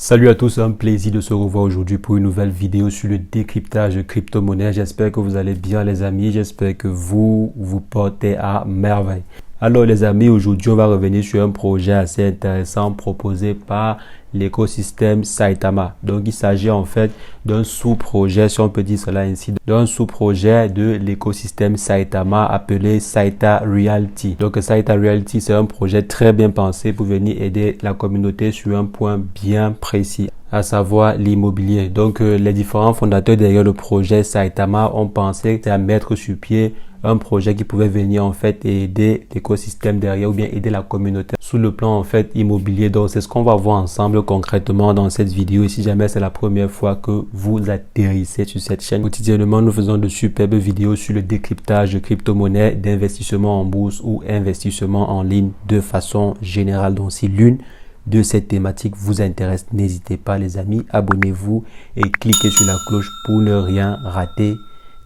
Salut à tous, un plaisir de se revoir aujourd'hui pour une nouvelle vidéo sur le décryptage de crypto-monnaie. J'espère que vous allez bien les amis, j'espère que vous portez à merveille. Alors les amis, aujourd'hui on va revenir sur un projet assez intéressant proposé par l'écosystème Saitama. Donc il s'agit en fait d'un sous-projet, si on peut dire cela ainsi, d'un sous-projet de l'écosystème Saitama appelé Saita Realty. Donc Saita Realty, c'est un projet très bien pensé pour venir aider la communauté sur un point bien précis, à savoir l'immobilier. Donc les différents fondateurs derrière le projet Saitama ont pensé à mettre sur pied un projet qui pouvait venir en fait aider l'écosystème derrière ou bien aider la communauté sous le plan en fait immobilier. Donc c'est ce qu'on va voir ensemble concrètement dans cette vidéo. Et si jamais c'est la première fois que vous atterrissez sur cette chaîne, quotidiennement nous faisons de superbes vidéos sur le décryptage de crypto-monnaies, d'investissement en bourse ou investissement en ligne de façon générale. Donc si l'une de cette thématique vous intéresse, n'hésitez pas les amis, abonnez-vous et cliquez sur la cloche pour ne rien rater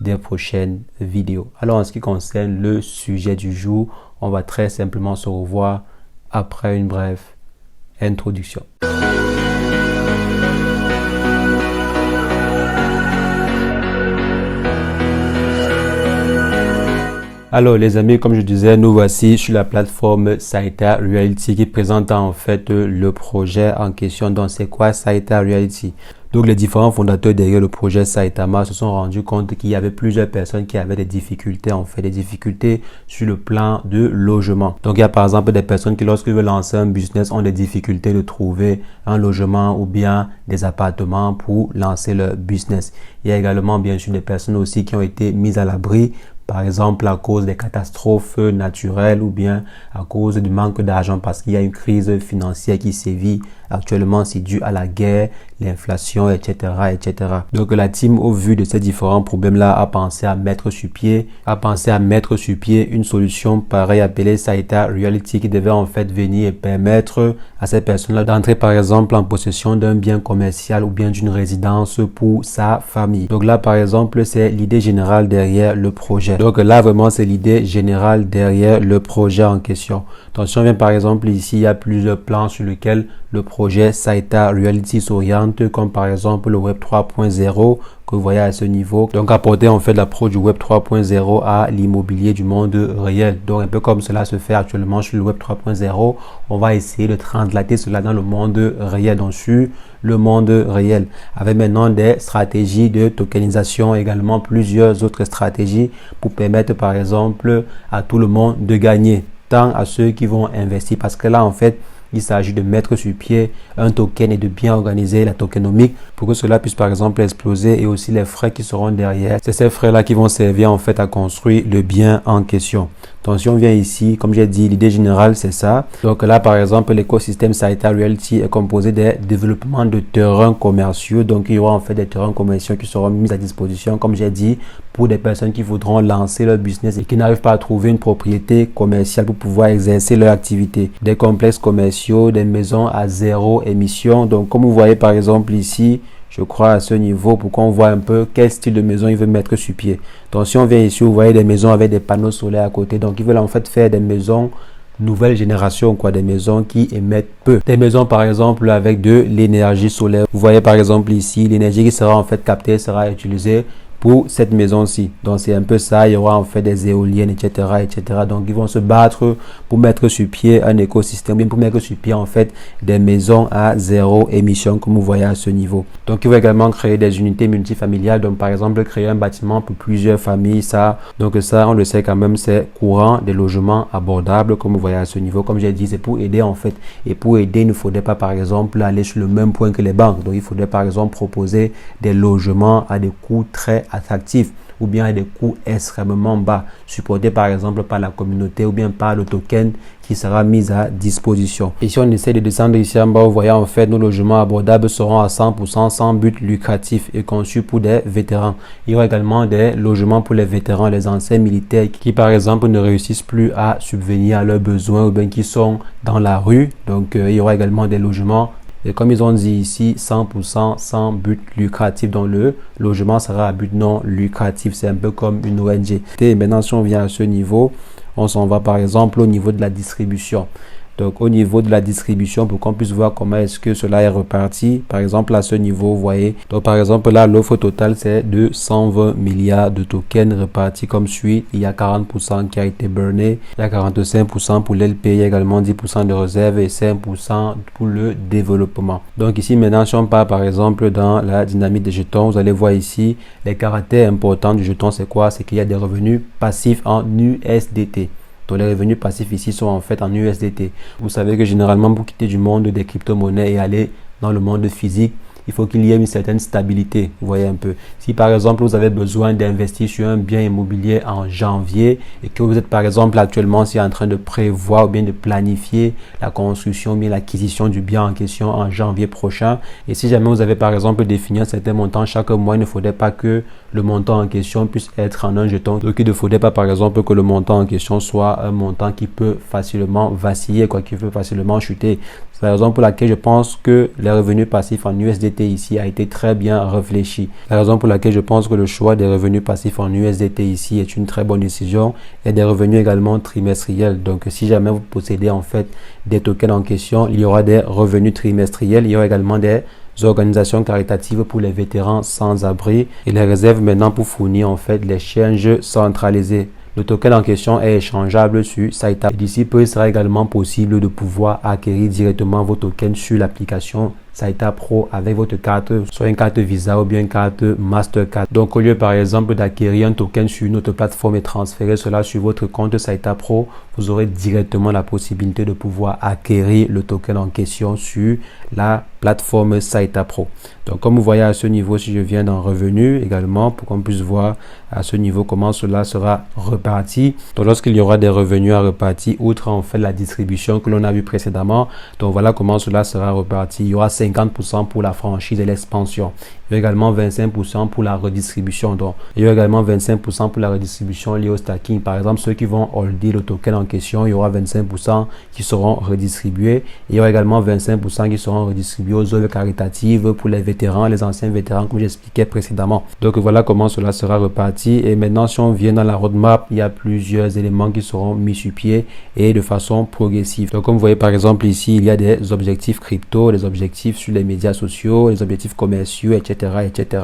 des prochaines vidéos. Alors en ce qui concerne le sujet du jour, on va très simplement se revoir après une brève introduction. Alors les amis, comme je disais, nous voici sur la plateforme Saita Realty qui présente en fait le projet en question. Donc c'est quoi Saita Realty? Donc les différents fondateurs derrière le projet Saitama se sont rendus compte qu'il y avait plusieurs personnes qui avaient des difficultés, en fait des difficultés sur le plan de logement. Donc il y a par exemple des personnes qui lorsqu'ils veulent lancer un business ont des difficultés de trouver un logement ou bien des appartements pour lancer leur business. Il y a également bien sûr des personnes aussi qui ont été mises à l'abri, par exemple à cause des catastrophes naturelles ou bien à cause du manque d'argent parce qu'il y a une crise financière qui sévit actuellement. C'est dû à la guerre, l'inflation, etc., etc. Donc la team, au vu de ces différents problèmes-là, a pensé à mettre sur pied une solution pareille appelée Saita Realty qui devait en fait venir et permettre à ces personnes-là d'entrer par exemple en possession d'un bien commercial ou bien d'une résidence pour sa famille. Donc là par exemple, c'est l'idée générale derrière le projet. Donc là vraiment c'est l'idée générale derrière le projet en question. Donc si on vient par exemple ici, il y a plusieurs plans sur lesquels le projet Saita Realty s'oriente, comme par exemple le Web 3.0 que vous voyez à ce niveau. Donc apporter en fait l'approche du Web 3.0 à l'immobilier du monde réel. Donc un peu comme cela se fait actuellement sur le Web 3.0, on va essayer de translater cela dans le monde réel. Donc sur le monde réel, avec maintenant des stratégies de tokenisation, également plusieurs autres stratégies pour permettre par exemple à tout le monde de gagner, tant à ceux qui vont investir, parce que là en fait il s'agit de mettre sur pied un token et de bien organiser la tokenomique pour que cela puisse par exemple exploser, et aussi les frais qui seront derrière. C'est ces frais là qui vont servir en fait à construire le bien en question. Donc si on vient ici, comme j'ai dit, l'idée générale c'est ça. Donc là par exemple l'écosystème Saita Realty est composé des développements de terrains commerciaux. Donc il y aura en fait des terrains commerciaux qui seront mis à disposition, comme j'ai dit, pour des personnes qui voudront lancer leur business et qui n'arrivent pas à trouver une propriété commerciale pour pouvoir exercer leur activité. Des complexes commerciaux, des maisons à zéro émission. Donc comme vous voyez par exemple ici, je crois à ce niveau, pour qu'on voit un peu quel style de maison ils veulent mettre sur pied. Donc si on vient ici, vous voyez des maisons avec des panneaux solaires à côté. Donc ils veulent en fait faire des maisons nouvelle génération, quoi, des maisons qui émettent peu. Des maisons par exemple avec de l'énergie solaire. Vous voyez par exemple ici, l'énergie qui sera en fait captée sera utilisée pour cette maison-ci. Donc c'est un peu ça, il y aura en fait des éoliennes, etc., etc. Donc ils vont se battre pour mettre sur pied un écosystème, bien pour mettre sur pied en fait des maisons à zéro émission, comme vous voyez à ce niveau. Donc ils vont également créer des unités multifamiliales, donc par exemple créer un bâtiment pour plusieurs familles, ça, donc ça on le sait quand même, c'est courant, des logements abordables, comme vous voyez à ce niveau. Comme j'ai dit, c'est pour aider en fait, et pour aider il ne faudrait pas par exemple aller sur le même point que les banques. Donc il faudrait par exemple proposer des logements à des coûts très attractifs ou bien à des coûts extrêmement bas, supportés par exemple par la communauté ou bien par le token qui sera mis à disposition. Et si on essaie de descendre ici en bas, vous voyez en fait nos logements abordables seront à 100% sans but lucratif et conçus pour des vétérans. Il y aura également des logements pour les vétérans, les anciens militaires qui par exemple ne réussissent plus à subvenir à leurs besoins ou bien qui sont dans la rue. Donc il y aura également des logements. Et comme ils ont dit ici, 100% sans but lucratif. Donc le logement sera à but non lucratif. C'est un peu comme une ONG. Et maintenant, si on vient à ce niveau, on s'en va par exemple au niveau de la distribution. Donc au niveau de la distribution, pour qu'on puisse voir comment est-ce que cela est reparti, par exemple à ce niveau, vous voyez, donc par exemple là l'offre totale c'est de 120 milliards de tokens répartis comme suit. Il y a 40% qui a été burné, il y a 45% pour l'LP, il y a également 10% de réserve et 5% pour le développement. Donc ici maintenant si on part par exemple dans la dynamique des jetons, vous allez voir ici les caractères importants du jeton, c'est quoi? C'est qu'il y a des revenus passifs en USDT. Donc les revenus passifs ici sont en fait en USDT. Vous savez que généralement pour quitter du monde des crypto-monnaies et aller dans le monde physique, il faut qu'il y ait une certaine stabilité. Vous voyez un peu. Si par exemple vous avez besoin d'investir sur un bien immobilier en janvier et que vous êtes par exemple actuellement en train de prévoir ou bien de planifier la construction ou bien l'acquisition du bien en question en janvier prochain, et si jamais vous avez par exemple défini un certain montant chaque mois, il ne faudrait pas que le montant en question puisse être en un jeton. Donc il ne faudrait pas par exemple que le montant en question soit un montant qui peut facilement vaciller, qui peut facilement chuter. C'est la raison pour laquelle je pense que les revenus passifs en USDT ici a été très bien réfléchi. La raison pour laquelle je pense que le choix des revenus passifs en USDT ici est une très bonne décision. Il y a des revenus également trimestriels. Donc si jamais vous possédez en fait des tokens en question, il y aura des revenus trimestriels. Il y aura également des organisations caritatives pour les vétérans sans abri et les réserves maintenant pour fournir en fait l'échange centralisé. Le token en question est échangeable sur Saita. D'ici peu, il sera également possible de pouvoir acquérir directement vos tokens sur l'application Saita Pro avec votre carte, soit une carte Visa ou bien une carte Mastercard. Donc au lieu par exemple d'acquérir un token sur une autre plateforme et transférer cela sur votre compte Saita Pro, vous aurez directement la possibilité de pouvoir acquérir le token en question sur la plateforme Saita Pro. Donc comme vous voyez à ce niveau, si je viens dans revenu également, pour qu'on puisse voir à ce niveau comment cela sera reparti. Donc lorsqu'il y aura des revenus à repartir, outre en fait la distribution que l'on a vu précédemment, donc voilà comment cela sera reparti. Il y aura 50% pour la franchise et l'expansion. Il y a également 25% pour la redistribution. Donc, il y a également 25% pour la redistribution liée au stacking. Par exemple, ceux qui vont holder le token en question, il y aura 25% qui seront redistribués. Il y aura également 25% qui seront redistribués aux œuvres caritatives pour les vétérans, les anciens vétérans, comme j'expliquais précédemment. Donc, voilà comment cela sera reparti. Et maintenant, si on vient dans la roadmap, il y a plusieurs éléments qui seront mis sur pied et de façon progressive. Donc, comme vous voyez, par exemple, ici, il y a des objectifs crypto, des objectifs sur les médias sociaux, les objectifs commerciaux, etc. etc.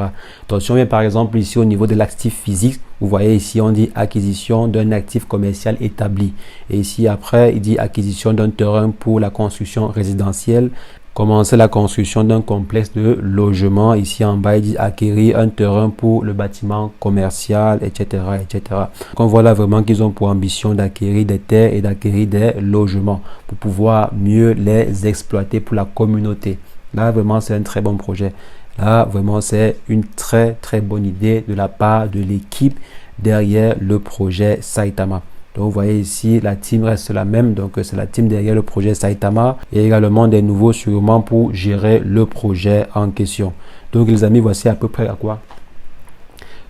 Donc, si on vient par exemple ici au niveau de l'actif physique, vous voyez ici on dit acquisition d'un actif commercial établi. Et ici après, il dit acquisition d'un terrain pour la construction résidentielle. Commencer la construction d'un complexe de logement. Ici en bas, il dit acquérir un terrain pour le bâtiment commercial, etc. etc. Donc on voit là vraiment qu'ils ont pour ambition d'acquérir des terres et d'acquérir des logements pour pouvoir mieux les exploiter pour la communauté. Là, vraiment, c'est un très bon projet. Là, vraiment, c'est une très, très bonne idée de la part de l'équipe derrière le projet Saitama. Donc, vous voyez ici, la team reste la même. Donc, c'est la team derrière le projet Saitama et également des nouveaux sûrement pour gérer le projet en question. Donc, les amis, voici à peu près à quoi.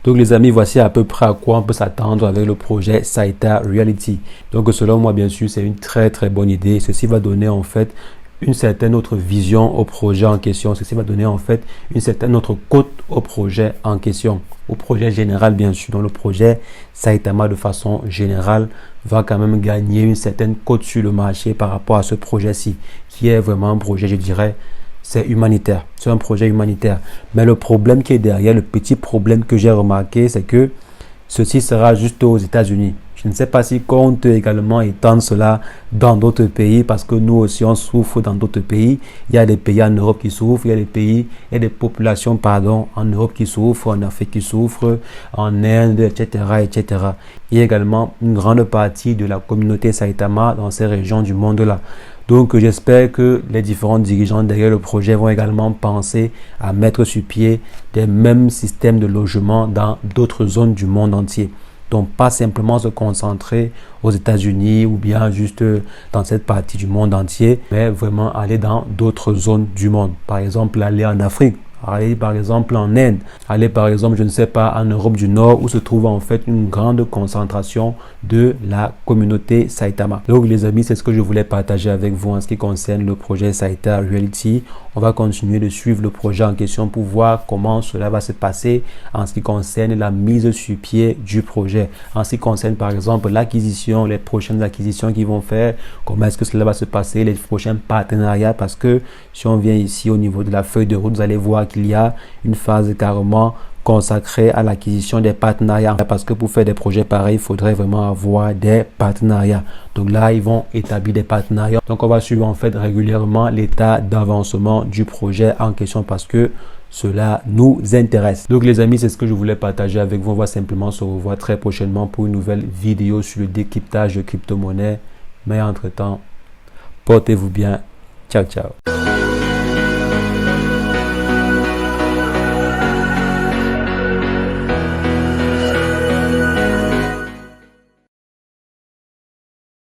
Donc les amis, voici à peu près à quoi on peut s'attendre avec le projet Saita Reality. Donc selon moi, bien sûr, c'est une très très bonne idée. Ceci va donner en fait une certaine autre vision au projet en question. Ceci va donner en fait une certaine autre cote au projet en question, au projet général bien sûr. Donc le projet Saitama de façon générale va quand même gagner une certaine cote sur le marché par rapport à ce projet-ci, qui est vraiment un projet, je dirais, c'est humanitaire. C'est un projet humanitaire. Mais le problème qui est derrière, le petit problème que j'ai remarqué, c'est que ceci sera juste aux États-Unis. Je ne sais pas si compte également étendre cela dans d'autres pays, parce que nous aussi on souffre dans d'autres pays. Il y a des pays en Europe qui souffrent, il y a des populations en Europe qui souffrent, en Afrique qui souffrent, en Inde, etc., etc. Il y a également une grande partie de la communauté Saitama dans ces régions du monde-là. Donc j'espère que les différents dirigeants derrière le projet vont également penser à mettre sur pied des mêmes systèmes de logement dans d'autres zones du monde entier. Donc pas simplement se concentrer aux États-Unis ou bien juste dans cette partie du monde entier, mais vraiment aller dans d'autres zones du monde. Par exemple, aller en Afrique. aller par exemple en Inde, aller par exemple, je ne sais pas, en Europe du Nord où se trouve en fait une grande concentration de la communauté Saitama. Donc les amis, c'est ce que je voulais partager avec vous en ce qui concerne le projet Saita Reality. On va continuer de suivre le projet en question pour voir comment cela va se passer en ce qui concerne la mise sur pied du projet, en ce qui concerne par exemple l'acquisition, les prochaines acquisitions qu'ils vont faire, comment est-ce que cela va se passer, les prochains partenariats, parce que si on vient ici au niveau de la feuille de route, vous allez voir qu'il y a une phase carrément consacrée à l'acquisition des partenariats, parce que pour faire des projets pareils, il faudrait vraiment avoir des partenariats. Donc là, ils vont établir des partenariats. Donc on va suivre en fait régulièrement l'état d'avancement du projet en question parce que cela nous intéresse. Donc les amis, c'est ce que je voulais partager avec vous. On va simplement se revoir très prochainement pour une nouvelle vidéo sur le décryptage de crypto-monnaie. Mais entre-temps, portez-vous bien. Ciao, ciao.